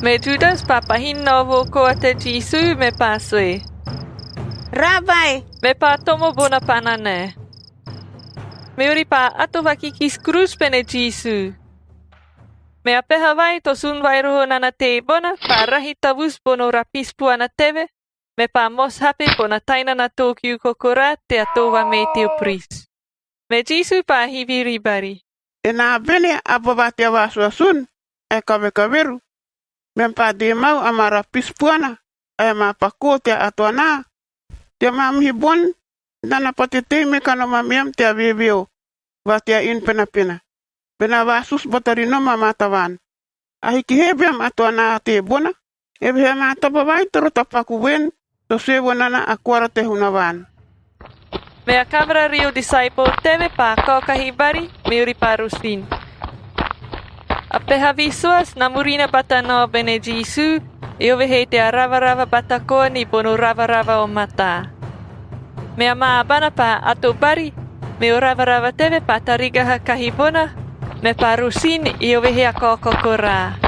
Me Judas papahino vo koa te Jisu me pasue. Rabbi, Me pa tomo bona panane. Me uri pa ato wakikis krus pene Jisu. Me apeha vai to sun vai roho nana te bona pa rahi tavus bono rapis puana teve. Me pa mos hape bona taina na tōkiu kokora te atowa me te opris. Me Jisu pa hivi ribari. E nā bene a baba te awasua sun, e kaweru. Mempa de mau amara pispuana, e ma pako te atoa nā. Te mamihi bon, nana pate te me kano mamiam te aweweo, wa te in pena pena. Pena wasus botari no mamatawan. Ahiki hebeam atoa nā te bona, ebehe mātapa vai toro tapaku wen, to sewa nana akwara te hunawan. Me a kamera rio disciple teve pa kaukahi bari me uri pa rusin. A peha visuas na murina bata no bene Jisu, e ove hei te a rava bata koa ni bono rava o mata. Me a maa bana pa ato bari, me o rava teve pa tarigaha kahi bona, me pa rusin i ove hei a kokokora.